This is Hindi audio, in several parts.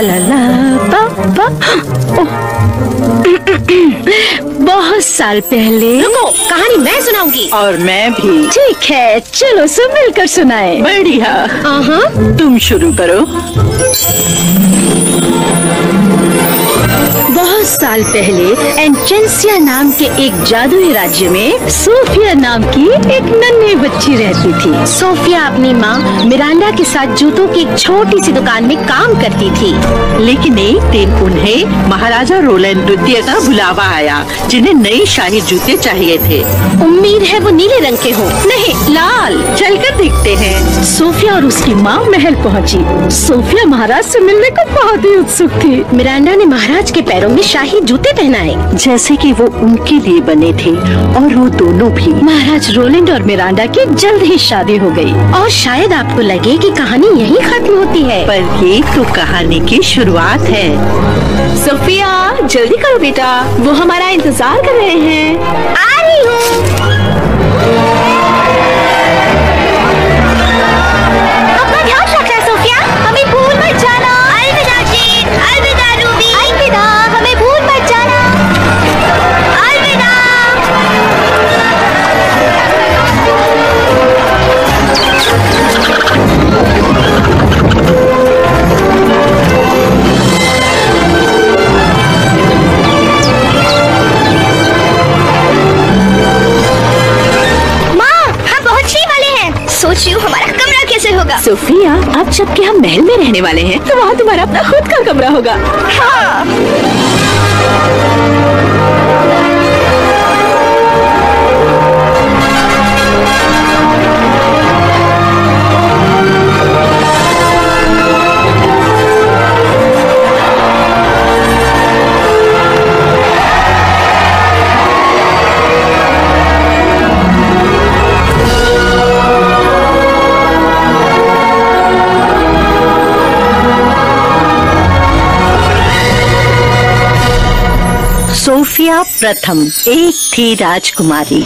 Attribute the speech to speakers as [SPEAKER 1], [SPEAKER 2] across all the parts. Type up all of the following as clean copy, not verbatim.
[SPEAKER 1] ला ला पा पा। बहुत साल पहले।
[SPEAKER 2] रुको, कहानी मैं सुनाऊंगी।
[SPEAKER 3] और मैं भी।
[SPEAKER 1] ठीक है, चलो सब मिलकर सुनाए।
[SPEAKER 3] बढ़िया। तुम शुरू करो।
[SPEAKER 1] बहुत साल पहले एंचेंसिया नाम के एक जादुई राज्य में सोफिया नाम की एक नन्ही बच्ची रहती थी।
[SPEAKER 2] सोफिया अपनी माँ मिरांडा के साथ जूतों की एक छोटी सी दुकान में काम करती थी।
[SPEAKER 3] लेकिन एक दिन उन्हें महाराजा रोलैंड द्वितीय का बुलावा आया, जिन्हें नए शाही जूते चाहिए थे।
[SPEAKER 2] उम्मीद है वो नीले रंग के हो।
[SPEAKER 3] नहीं, लाल। चलकर देखते हैं।
[SPEAKER 1] सोफिया और उसकी माँ महल पहुँची। सोफिया महाराज से मिलने को बहुत ही उत्सुक थी।
[SPEAKER 2] मिरांडा ने महाराज के पैरों में शाही जूते पहनाए,
[SPEAKER 3] जैसे कि वो उनके लिए बने थे, और वो दोनों भी।
[SPEAKER 1] महाराज रोलैंड और मिरांडा की जल्द ही शादी हो गई।
[SPEAKER 2] और शायद आपको लगे कि कहानी यहीं खत्म होती है,
[SPEAKER 3] पर ये तो कहानी की शुरुआत है।
[SPEAKER 2] सोफिया जल्दी करो बेटा, वो हमारा इंतजार कर रहे हैं। आ रही हूँ। अपना ध्यान रखना सोफिया, हमें भूल मत जाना। अलविदा जीत, अलविदा रूबी, अलविदा, हमें भूल मत जाना। अलविदा। सोच रही हूँ हमारा कमरा कैसे होगा।
[SPEAKER 1] सोफिया, अब जबकि हम महल में रहने वाले हैं, तो वहाँ तुम्हारा अपना खुद का कमरा होगा।
[SPEAKER 2] हाँ।
[SPEAKER 3] सोफिया प्रथम एक थी राजकुमारी।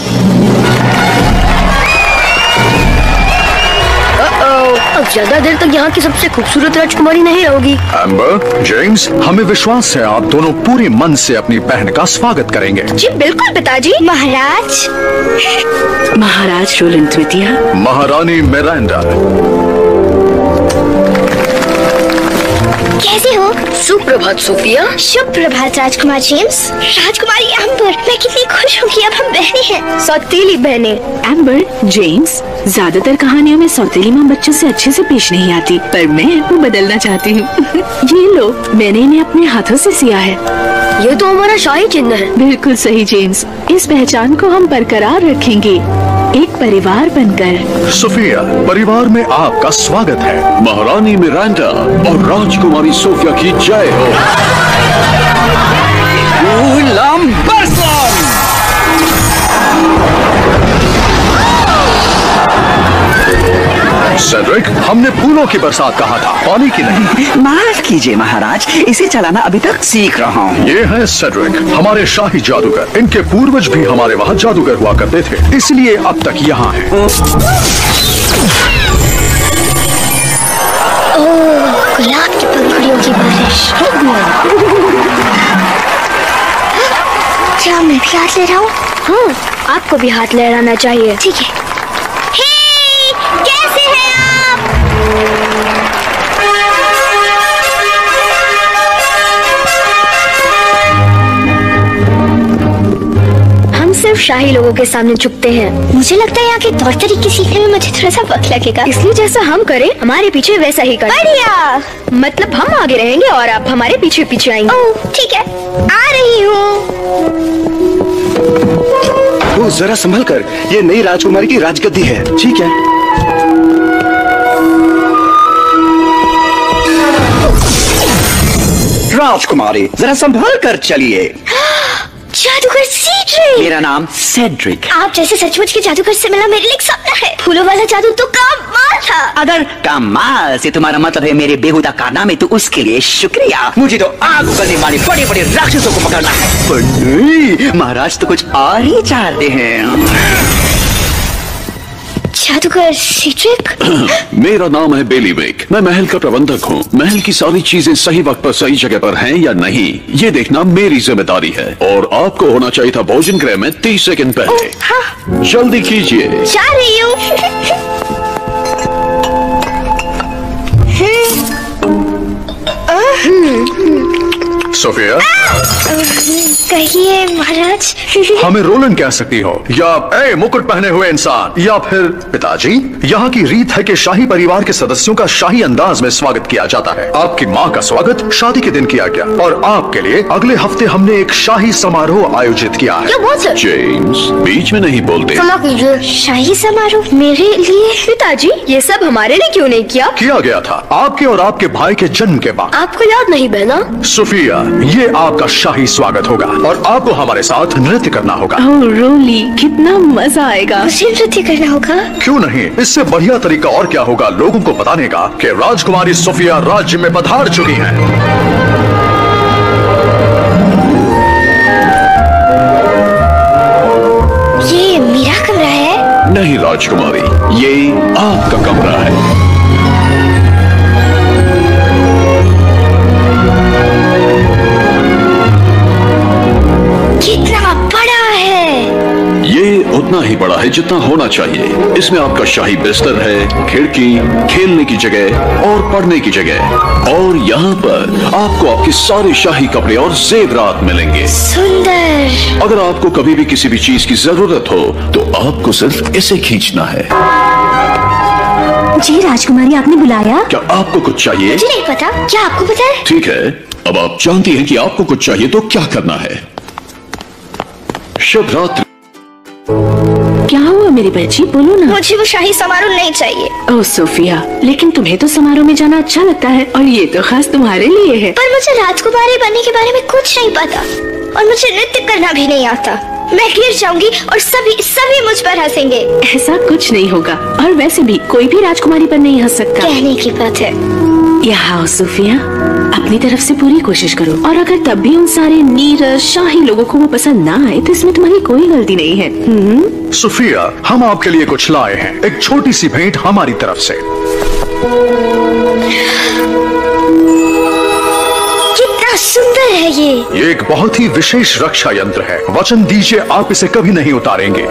[SPEAKER 2] अब ज्यादा देर तक यहाँ की सबसे खूबसूरत राजकुमारी नहीं रहोगी।
[SPEAKER 4] एम्बर, जेम्स, हमें विश्वास है आप दोनों पूरे मन से अपनी बहन का स्वागत करेंगे।
[SPEAKER 2] जी बिल्कुल पिताजी। महाराज।
[SPEAKER 1] महाराज रोलैंड द्वितीय।
[SPEAKER 4] महारानी मिरांडा।
[SPEAKER 2] कैसे हो? सुप्रभात सोफिया। शुभ प्रभात राजकुमार जेम्स। राजकुमारी एम्बर, मैं कितनी खुश हूँ कि अब हम बहनें हैं, सौतेली बहनें।
[SPEAKER 1] एम्बर, जेम्स, ज्यादातर कहानियों में सौतेली माँ बच्चों से अच्छे से पेश नहीं आती, पर मैं वो बदलना चाहती हूँ। ये लो, मैंने इन्हें अपने हाथों से सिया है।
[SPEAKER 2] ये तो हमारा शाही चिन्ह है।
[SPEAKER 1] बिल्कुल सही जेम्स, इस पहचान को हम बरकरार रखेंगे, एक परिवार बनकर।
[SPEAKER 4] सोफिया, परिवार में आपका स्वागत है। महारानी मिरांडा और राजकुमारी सोफिया की जय हो। सेड्रिक, हमने फूलों की बरसात कहा था, पानी की नहीं।
[SPEAKER 5] माफ कीजिए महाराज, इसे चलाना अभी तक सीख रहा हूँ।
[SPEAKER 4] ये है सेड्रिक, हमारे शाही जादूगर। इनके पूर्वज भी हमारे वहाँ जादूगर हुआ करते थे, इसलिए अब तक यहाँ हैं।
[SPEAKER 2] गुलाब की पंखुड़ियों की बारिश। क्या मैं भी हाथ ले रहा हूँ? हाँ, आपको भी हाथ लहराना चाहिए। ठीक है। कैसे हैं आप? हम सिर्फ शाही लोगों के सामने झुकते हैं। मुझे लगता है यहाँ के तौर तरीके सीखने में मुझे थोड़ा सा वक्त लगेगा, इसलिए जैसा हम करें हमारे पीछे वैसा ही करें। बढ़िया। मतलब हम आगे रहेंगे और आप हमारे पीछे पीछे आएंगे। ओह ठीक है, आ रही हूँ।
[SPEAKER 6] जरा संभल कर, ये नई राजकुमारी की राजगद्दी है। ठीक है। राजकुमारी, जरा संभल कर चलिए।
[SPEAKER 2] जादूगर सेड्रिक।
[SPEAKER 5] मेरा नाम सेड्रिक।
[SPEAKER 2] आप जैसे सचमुच के जादूगर से मिलना मेरे लिए एक सपना है। फूलों वाला जादू तो कमाल था।
[SPEAKER 5] अगर कमाल से तुम्हारा मतलब है मेरे बेहुदा कारनामे, तो उसके लिए शुक्रिया। मुझे तो आग उगलने वाले बड़े बड़े राक्षसों को पकड़ना है। पर नहीं, महाराज तो कुछ और ही चाहते हैं।
[SPEAKER 2] जादूगर सीड्रिक।
[SPEAKER 4] मेरा नाम है बेलीवेक। मैं महल का प्रबंधक हूँ। महल की सारी चीजें सही वक्त पर सही जगह पर हैं या नहीं, ये देखना मेरी जिम्मेदारी है। और आपको होना चाहिए था भोजन गृह में 30 सेकंड पहले।
[SPEAKER 2] हाँ।
[SPEAKER 4] जल्दी कीजिए।
[SPEAKER 2] जा रही हूँ।
[SPEAKER 4] सोफिया,
[SPEAKER 2] कहिए महाराज।
[SPEAKER 4] हमें रोलैंड कह सकती हो, या मुकुट पहने हुए इंसान, या फिर पिताजी। यहाँ की रीत है कि शाही परिवार के सदस्यों का शाही अंदाज में स्वागत किया जाता है। आपकी माँ का स्वागत शादी के दिन किया गया और आपके लिए अगले हफ्ते हमने एक शाही समारोह आयोजित किया है। जेम्स, बीच में नहीं बोलते।
[SPEAKER 2] क्षमा कीजिए। शाही समारोह मेरे लिए? पिताजी, ये सब हमारे लिए क्यों नहीं किया
[SPEAKER 4] गया था आपके और आपके भाई के जन्म के बाद।
[SPEAKER 2] आपको याद नहीं बहना?
[SPEAKER 4] सोफिया, ये आपका शाही स्वागत होगा और आपको हमारे साथ नृत्य करना होगा।
[SPEAKER 1] ओह रोली, कितना मजा आएगा।
[SPEAKER 2] मुझे नृत्य करना होगा?
[SPEAKER 4] क्यों नहीं, इससे बढ़िया तरीका और क्या होगा लोगों को बताने का कि राजकुमारी सोफिया राज्य में पधार चुकी हैं।
[SPEAKER 2] ये मेरा कमरा है?
[SPEAKER 4] नहीं राजकुमारी, ये आपका कमरा है।
[SPEAKER 2] कितना बड़ा है?
[SPEAKER 4] ये उतना ही बड़ा है जितना होना चाहिए। इसमें आपका शाही बिस्तर है, खिड़की, खेलने की जगह और पढ़ने की जगह। और यहाँ पर आपको आपके सारे शाही कपड़े और जेवरात मिलेंगे।
[SPEAKER 2] सुंदर।
[SPEAKER 4] अगर आपको कभी भी किसी भी चीज की जरूरत हो तो आपको सिर्फ इसे खींचना है।
[SPEAKER 2] जी राजकुमारी, आपने बुलाया?
[SPEAKER 4] क्या आपको कुछ चाहिए?
[SPEAKER 2] मुझे नहीं पता। क्या आपको पता है?
[SPEAKER 4] ठीक है, अब आप जानती हैं कि आपको कुछ चाहिए तो क्या करना है। शुभ रात्रि।
[SPEAKER 1] क्या हुआ मेरी बच्ची, बोलो ना।
[SPEAKER 2] मुझे वो शाही समारोह नहीं चाहिए।
[SPEAKER 1] ओह सोफिया, लेकिन तुम्हें तो समारोह में जाना अच्छा लगता है और ये तो खास तुम्हारे लिए है।
[SPEAKER 2] पर मुझे राजकुमारी बनने के बारे में कुछ नहीं पता और मुझे नृत्य करना भी नहीं आता। मैं गिर जाऊंगी और सभी मुझ पर हंसेंगे।
[SPEAKER 1] ऐसा कुछ नहीं होगा और वैसे भी कोई भी राजकुमारी पर नहीं हंस सकता।
[SPEAKER 2] कहने की बात है।
[SPEAKER 1] यहाँ आओ सोफिया, अपनी तरफ से पूरी कोशिश करो और अगर तब भी उन सारे नीरस शाही लोगों को वो पसंद ना आए तो इसमें तुम्हारी कोई गलती नहीं है।
[SPEAKER 4] सोफिया, हम आपके लिए कुछ लाए हैं, एक छोटी सी भेंट हमारी तरफ से।
[SPEAKER 2] कितना सुंदर है ये
[SPEAKER 4] एक बहुत ही विशेष रक्षा यंत्र है। वचन दीजिए आप इसे कभी नहीं उतारेंगे।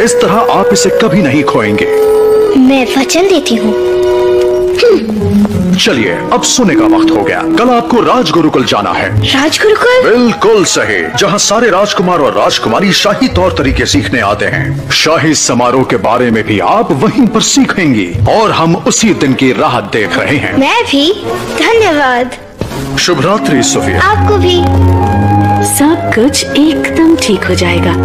[SPEAKER 4] इस तरह आप इसे कभी नहीं खोएंगे।
[SPEAKER 2] मैं वचन देती हूँ।
[SPEAKER 4] चलिए, अब सोने का वक्त हो गया। कल आपको राजगुरुकुल जाना है।
[SPEAKER 2] राजगुरुकुल?
[SPEAKER 4] बिल्कुल सही, जहाँ सारे राजकुमार और राजकुमारी शाही तौर तरीके सीखने आते हैं। शाही समारोह के बारे में भी आप वहीं पर सीखेंगी और हम उसी दिन की राह देख रहे हैं।
[SPEAKER 2] मैं भी। धन्यवाद।
[SPEAKER 4] शुभ रात्रि सोफिया।
[SPEAKER 2] आपको भी।
[SPEAKER 1] सब कुछ एकदम ठीक हो जाएगा।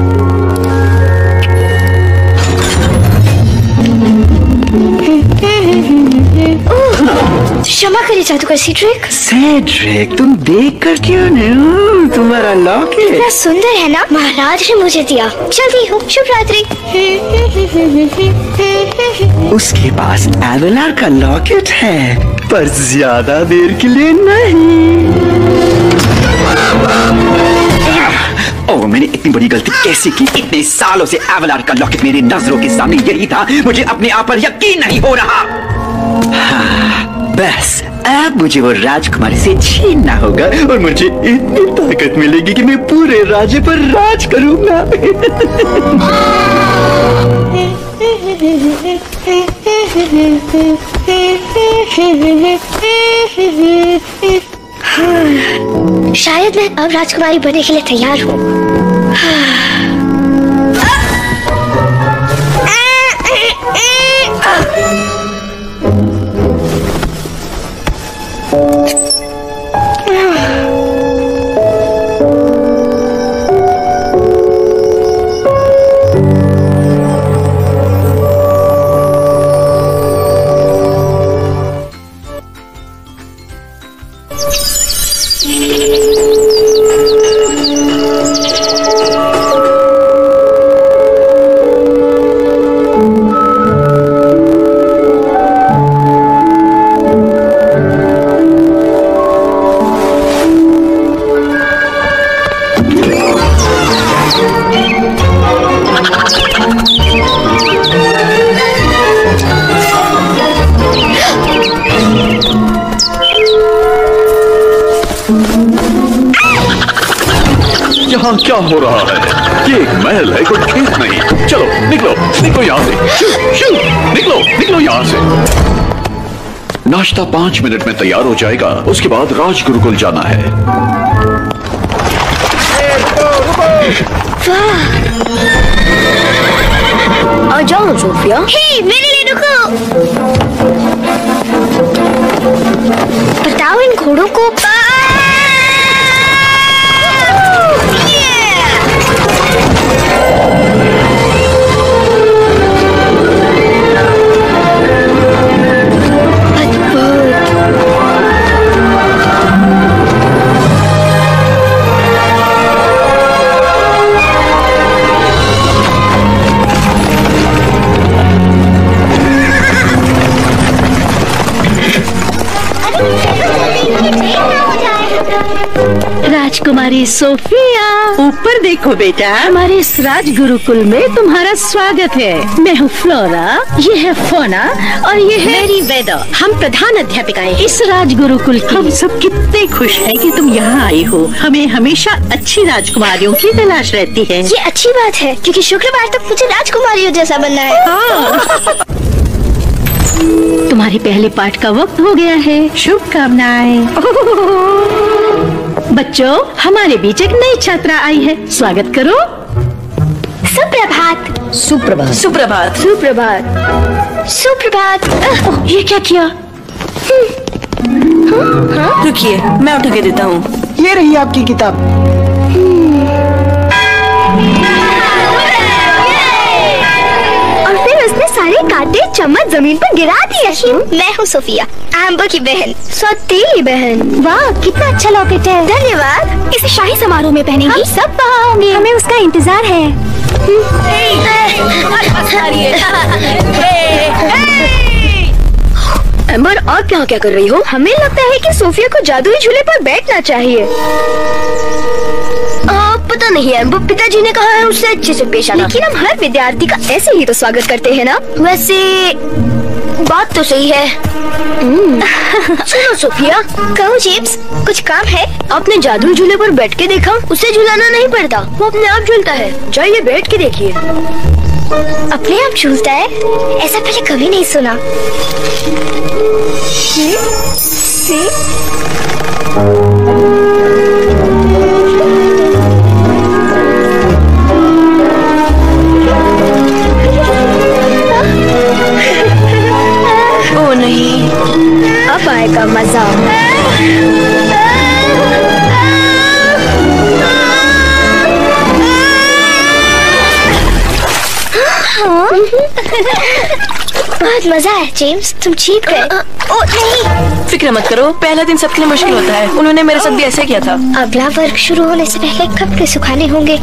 [SPEAKER 2] क्षमा करिए जादूगर सीड्रिक।
[SPEAKER 5] सेड्रिक, तुम देख कर क्यों नहीं? तुम्हारा लॉकेट
[SPEAKER 2] कितना सुंदर है ना? महाराज ने मुझे दिया। चलती हूँ। शुभ रात्रि।
[SPEAKER 5] उसके पास एवेलार का लॉकेट है, पर ज्यादा देर के लिए नहीं। ओह, मैंने इतनी बड़ी गलती कैसे की? इतने सालों से एवेलार का लॉकेट मेरी नजरों के सामने यही था। मुझे अपने आप पर यकीन नहीं हो रहा। बस अब मुझे वो राजकुमारी से छीनना होगा और मुझे इतनी ताकत मिलेगी कि मैं पूरे राज्य पर राज करूंगा।
[SPEAKER 2] शायद मैं अब राजकुमारी बनने के लिए तैयार हूँ।
[SPEAKER 4] क्या हो रहा है? ये एक महल है, कोई खेत नहीं। चलो निकलो, निकलो यहाँ से। शू, शू, निकलो, निकलो यहाँ से। नाश्ता 5 मिनट में तैयार हो जाएगा। उसके बाद राज गुरुकुल जाना है।
[SPEAKER 2] आ जाओ सोफिया। हे, मेरे लिए रुको। बताओ इन घोड़ों को।
[SPEAKER 3] राजकुमारी सोफिया, ऊपर देखो बेटा। हमारे इस राज गुरुकुल में तुम्हारा स्वागत है। मैं हूँ फ्लोरा, ये है फोना और ये है मेरी वेदा। हम प्रधान अध्यापिकाएं इस राज गुरुकुल की। हम सब कितने खुश हैं कि तुम यहाँ आई हो। हमें हमेशा अच्छी राजकुमारियों की तलाश रहती है।
[SPEAKER 2] ये अच्छी बात है, क्योंकि शुक्रवार तक मुझे राजकुमारियों जैसा बनना है।
[SPEAKER 3] हाँ। तुम्हारे पहले पाठ का वक्त हो गया है। शुभकामनाएं। बच्चों, हमारे बीच एक नई छात्रा आई है। स्वागत करो।
[SPEAKER 2] सुप्रभात।
[SPEAKER 7] सुप्रभात।
[SPEAKER 2] सुप्रभात। सुप्रभात। सुप्रभात।
[SPEAKER 3] ये क्या किया?
[SPEAKER 7] रुकिए, मैं उठा के देता हूँ। ये रही आपकी किताब।
[SPEAKER 2] और फिर उसने सारे कांटे चम्मच जमीन पर गिरा दिए। मैं हूँ सोफिया, एम्बर की बहन, सौतेली बहन। वाह, कितना अच्छा लॉकेट है। धन्यवाद। इसे शाही समारोह में पहनेंगे। हम सब वहाँ होंगे। हमें उसका इंतजार है। एम्बर, और क्या कर रही हो? हमें लगता है कि सोफिया को जादुई झूले पर बैठना चाहिए। पता नहीं एम्बर, पिताजी ने कहा है उससे अच्छे से पेश आना। लेकिन हम हर विद्यार्थी का ऐसे ही तो स्वागत करते हैं ना। वैसे बात तो सही है। सुनो सोफिया। कहो जेम्स, कुछ काम है? आपने जादुई झूले पर बैठ के देखा? उसे झूलाना नहीं पड़ता, वो अपने आप झूलता है। जाइए बैठ के देखिए। अपने आप झूलता है? ऐसा पहले कभी नहीं सुना।
[SPEAKER 7] ओ नहीं,
[SPEAKER 2] अब आएगा मजा। बहुत मजा है जेम्स, तुम जीत गए। ओ नहीं,
[SPEAKER 7] फिक्र मत करो, पहला दिन सबके लिए मुश्किल होता है। उन्होंने मेरे साथ भी ऐसे किया था।
[SPEAKER 2] अगला वर्ग शुरू होने से पहले कपड़े सुखाने होंगे।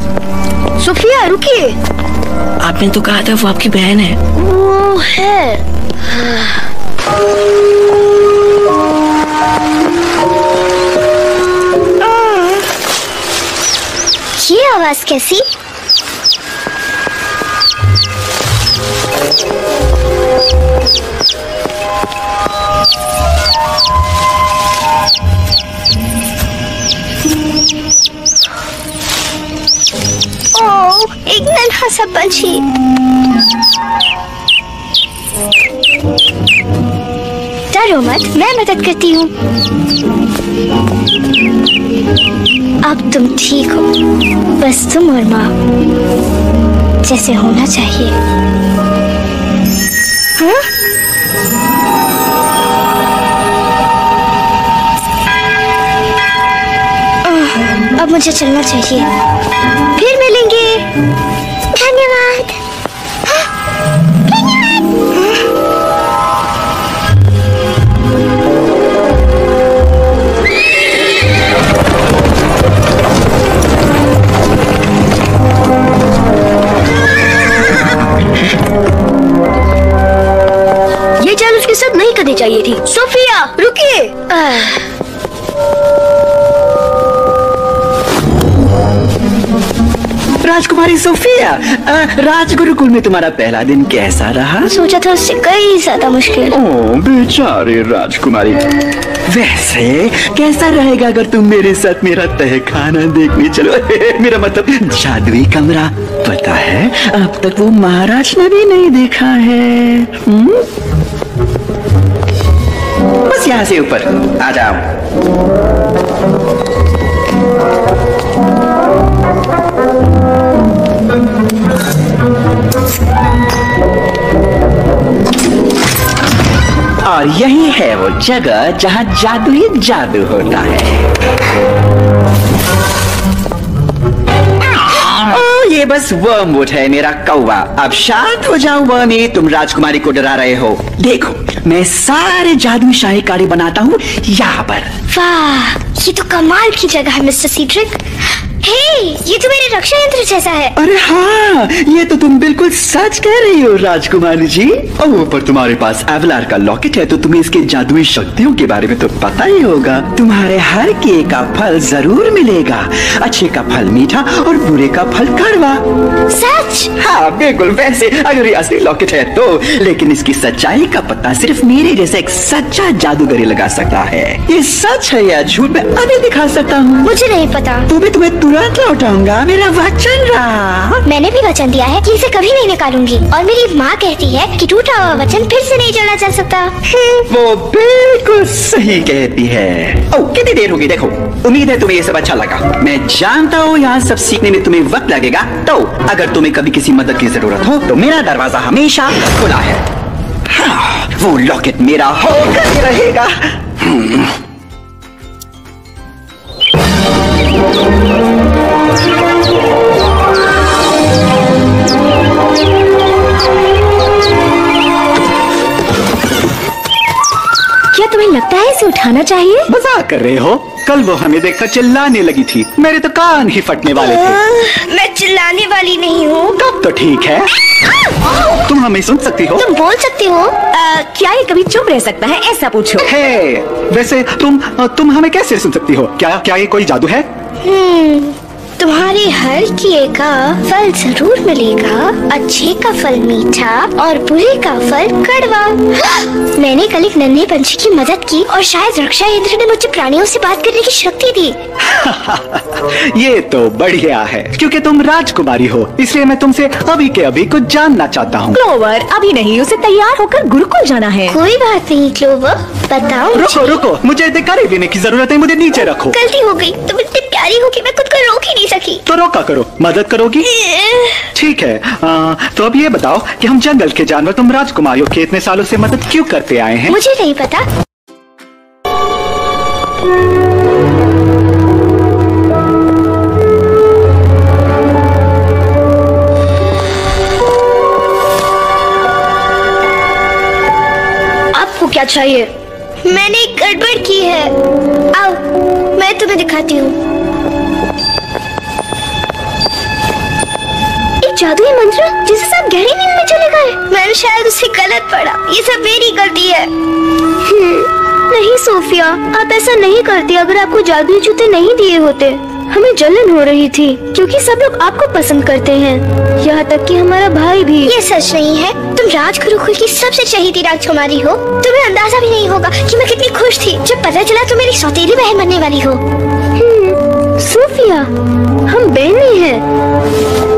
[SPEAKER 2] सोफिया रुकिए।
[SPEAKER 7] आपने तो कहा था वो आपकी बहन है।
[SPEAKER 2] वो है। ये आवाज कैसी? ओह, एक नन्हा सा पंछी। डरो मत, मैं मदद करती हूँ। अब तुम ठीक हो, बस तुम और माँ जैसे होना चाहिए। हाँ? अब मुझे चलना चाहिए, फिर मिलेंगे। धन्यवाद। ये चाल उसके साथ नहीं करनी चाहिए थी। सोफिया रुकिए।
[SPEAKER 5] राजकुमारी सोफिया, राजगुरुकुल में तुम्हारा पहला दिन कैसा रहा?
[SPEAKER 2] सोचा था उससे कई ज्यादा मुश्किल।
[SPEAKER 5] ओह बेचारे राजकुमारी। वैसे कैसा रहेगा अगर तुम मेरे साथ मेरा तहखाना देखने चलो? मेरा मतलब जादुई कमरा। पता है अब तक वो महाराज ने भी नहीं देखा है। बस यहाँ से ऊपर आ जाओ। और यही है वो जगह जहाँ जादुई जादू होता है। ये बस वर्मवुड है मेरा कौवा। अब शांत हो जाओ वर्मी, तुम राजकुमारी को डरा रहे हो। देखो मैं सारे जादुई शाहीकारी बनाता हूँ यहाँ पर।
[SPEAKER 2] वाह, ये तो कमाल की जगह है मिस्टर सीड्रिक। हे, ये तो मेरे रक्षा यंत्र जैसा है।
[SPEAKER 5] अरे हाँ, ये तो तुम बिल्कुल सच कह रही हो राजकुमारी जी। ओह, पर तुम्हारे पास एवलार का लॉकेट है तो तुम्हें इसके जादुई शक्तियों के बारे में तो पता ही होगा। तुम्हारे हर किए का फल जरूर मिलेगा। अच्छे का फल मीठा और बुरे का फल कड़वा।
[SPEAKER 2] सच?
[SPEAKER 5] हाँ बिल्कुल। वैसे अगर ये असली लॉकेट है तो, लेकिन इसकी सच्चाई का पता सिर्फ मेरे जैसे एक सच्चा जादूगर ही लगा सकता है। ये सच है या झूठ मैं अभी दिखा सकता हूँ।
[SPEAKER 2] मुझे नहीं पता।
[SPEAKER 5] तुम्हें तुरंत लौटाऊंगा, मेरा वचन रहा।
[SPEAKER 2] मैंने भी वचन दिया है कि इसे कभी नहीं निकालूंगी, और मेरी माँ कहती है कि टूटा हुआ वचन फिर से नहीं जोड़ा जा सकता।
[SPEAKER 5] वो बिल्कुल सही कहती है। ओह, कितनी देर होगी देखो। उम्मीद है तुम्हें ये सब अच्छा लगा। मैं जानता हूँ यहाँ सब सीखने में तुम्हें वक्त लगेगा, तो अगर तुम्हें कभी किसी मदद की जरूरत हो तो मेरा दरवाजा हमेशा खुला है। हाँ, वो लॉकेट मेरा होकर रहेगा।
[SPEAKER 2] क्या तुम्हें लगता है इसे उठाना चाहिए?
[SPEAKER 6] मजाक कर रहे हो? कल वो हमें देखकर चिल्लाने लगी थी, मेरे तो कान ही फटने वाले थे।
[SPEAKER 2] मैं चिल्लाने वाली नहीं हूँ।
[SPEAKER 6] तब तो ठीक है, तुम हमें सुन सकती हो।
[SPEAKER 2] तुम बोल सकती हो।
[SPEAKER 3] क्या ये कभी चुप रह सकता है, ऐसा पूछो।
[SPEAKER 6] हे, वैसे तुम हमें कैसे सुन सकती हो? क्या ये कोई जादू है?
[SPEAKER 2] तुम्हारे हर किए का फल जरूर मिलेगा। अच्छे का फल मीठा और बुरे का फल कड़वा। मैंने कल एक नन्हे पंछी की मदद की और शायद रक्षा यंत्र ने मुझे प्राणियों से बात करने की शक्ति दी।
[SPEAKER 6] ये तो बढ़िया है, क्योंकि तुम राजकुमारी हो, इसलिए मैं तुमसे अभी के अभी कुछ जानना चाहता हूँ।
[SPEAKER 3] क्लोवर, अभी नहीं, उसे तैयार होकर गुरुकुल जाना है।
[SPEAKER 2] कोई बात नहीं क्लोवर, बताओ।
[SPEAKER 6] रुको, मुझे दिखाई देने की जरूरत है, मुझे नीचे रखो।
[SPEAKER 2] गलती हो गई, तुम इतनी प्यारी हो कि मैं खुद को रोक ही नहीं सकी।
[SPEAKER 6] तो रोका करो, मदद करोगी? ठीक है। तो अब ये बताओ कि हम जंगल के जानवर तुम राजकुमारियों की इतने सालों से मदद क्यों करते आए हैं?
[SPEAKER 2] मुझे नहीं पता। आपको क्या चाहिए? मैंने एक गड़बड़ की है। आओ, मैं तुम्हें दिखाती हूँ। जादुई मंत्र जिसे सब गहरी नींद में चले गए। मैंने शायद उसे गलत पढ़ा। ये सब मेरी गलती है। नहीं सोफिया, आप ऐसा नहीं करती अगर आपको जादुई जूते नहीं दिए होते। हमें जलन हो रही थी क्योंकि सब लोग आपको पसंद करते हैं, यहाँ तक कि हमारा भाई भी। ये सच नहीं है। तुम राजगुरुकुल की सबसे चहेती राजकुमारी हो। तुम्हें अंदाजा भी नहीं होगा कि मैं कितनी खुश थी जब पता चला तुम मेरी सौतेली बहन बनने वाली हो। सोफिया, हम बहनें हैं।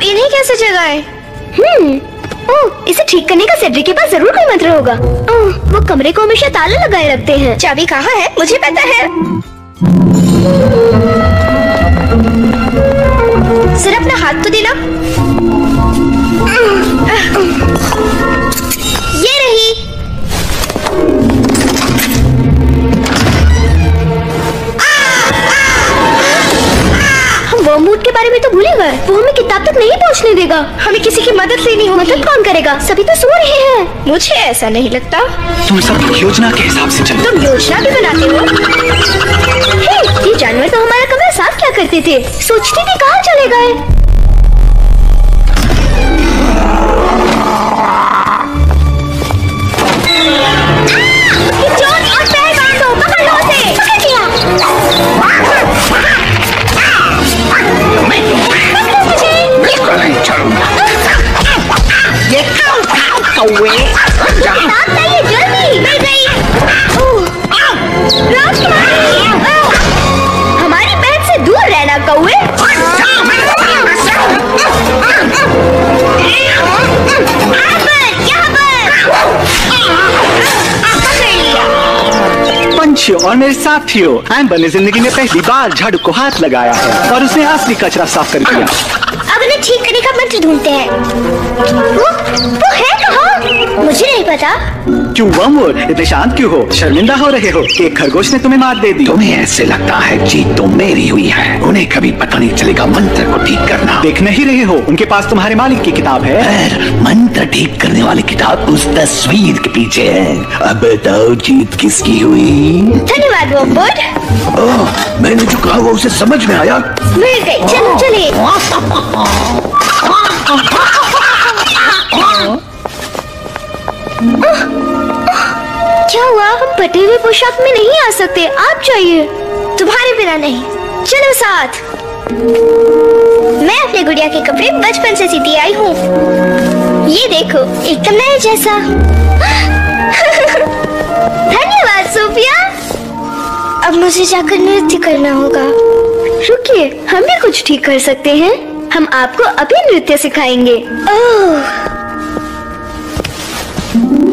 [SPEAKER 2] इन्हें कैसे जगाए? ओह, इसे ठीक करने का सेड्रिक के पास जरूर कोई मंत्र होगा। ओह, वो कमरे को हमेशा ताला लगाए रखते हैं। चाबी कहाँ है? मुझे पता है। सिर्फ अपना हाथ तो देना। ये रही। वर्मवुड के बारे में तो भूल ही गए। वो हमें किताब तक नहीं पहुंचने देगा। हमें किसी की मदद लेनी होगी। मदद कौन करेगा? सभी तो सो रहे हैं। मुझे ऐसा नहीं लगता।
[SPEAKER 6] तुम सब योजना के हिसाब से चलो।
[SPEAKER 2] तुम योजना भी बनाते हो? हे, ये जानवर तो हमारा कमरा साफ क्या करते थे? सोचती थी कहाँ चले गए।
[SPEAKER 5] कौवे।
[SPEAKER 2] चाहिए जल्दी। मिल गई। राजकुमारी, हमारी बहन से दूर रहना कौवे।
[SPEAKER 6] पंछियों और मेरे साथियों, एम्बर ने जिंदगी में पहली बार झाड़ू को हाथ लगाया है और उसने असली कचरा साफ कर दिया।
[SPEAKER 2] अब उन्हें ठीक करने का मंत्र ढूंढते हैं। वो है कहाँ? मुझे नहीं पता।
[SPEAKER 6] क्यों वर्मवुड, इतने शांत क्यों हो? शर्मिंदा हो रहे हो? एक खरगोश ने तुम्हें मात दे दी।
[SPEAKER 8] तुम्हें ऐसे लगता है जीत तो मेरी हुई है। उन्हें कभी पता नहीं चलेगा मंत्र को ठीक करना।
[SPEAKER 6] देख नहीं रहे हो? उनके पास तुम्हारे मालिक की किताब है।
[SPEAKER 8] मंत्र ठीक करने वाली किताब उस तस्वीर के पीछे है। अब बताओ जीत किसकी हुई?
[SPEAKER 2] धन्यवाद वर्मवुड।
[SPEAKER 8] ओह, मैंने जो कहा वो उसे समझ में आया।
[SPEAKER 2] मिल गई। चलो चलिए। क्या हुआ? हम फटे हुए पोशाक में नहीं आ सकते। आप चाहिए। तुम्हारे बिना नहीं। चलो साथ। मैं अपने गुड़िया के कपड़े बचपन से सीती आई हूँ। ये देखो, एकदम नए जैसा। धन्यवाद सोफिया। अब मुझे जाकर नृत्य करना होगा। रुकिए, हम भी कुछ ठीक कर सकते हैं। हम आपको अभी नृत्य सिखाएंगे। ओह,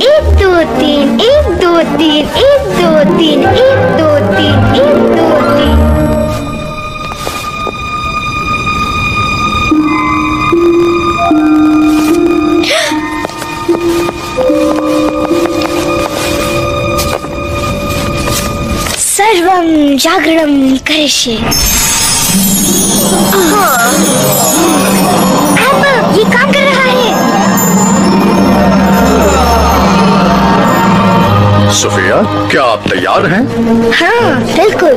[SPEAKER 2] 1 2 3 1 2 3 1 2 3 1 2 3 1 2 3। सर्वं जागरणं करिष्ये। अब ये काम कर रहा है।
[SPEAKER 4] सोफिया, क्या आप तैयार हैं?
[SPEAKER 2] हाँ, बिल्कुल।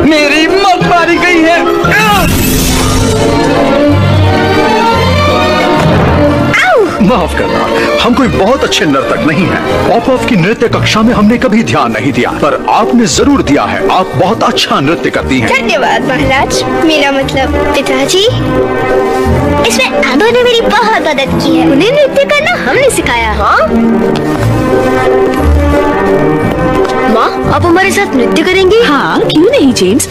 [SPEAKER 5] मेरी मौत मारी गई है।
[SPEAKER 4] माफ करना, हम कोई बहुत अच्छे नर्तक नहीं हैं। पॉपऑफ की नृत्य कक्षा में हमने कभी ध्यान नहीं दिया, पर आपने जरूर दिया है। आप बहुत अच्छा नृत्य करती हैं।
[SPEAKER 2] धन्यवाद महाराज। मेरा मतलब पिताजी। इसमें एम्बर ने मेरी बहुत मदद की है। उन्हें नृत्य करना हमने सिखाया। हाँ माँ, आप हमारे साथ नृत्य करेंगी?
[SPEAKER 1] हाँ, क्यों नहीं जेम्स।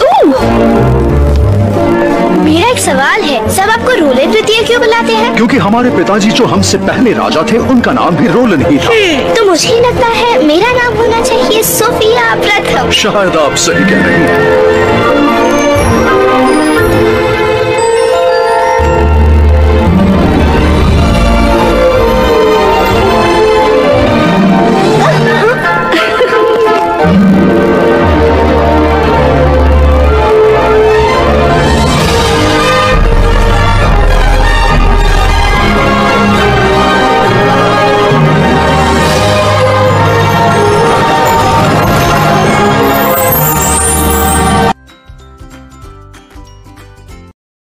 [SPEAKER 2] मेरा एक सवाल है, सब आपको रोलन नृत्य क्यों बुलाते हैं?
[SPEAKER 4] क्योंकि हमारे पिताजी जो हमसे पहले राजा थे, उनका नाम भी रोलन ही था।
[SPEAKER 2] तो मुझे लगता है मेरा नाम होना चाहिए सोफिया प्रथम।
[SPEAKER 4] शायद आप सही कह रही हैं।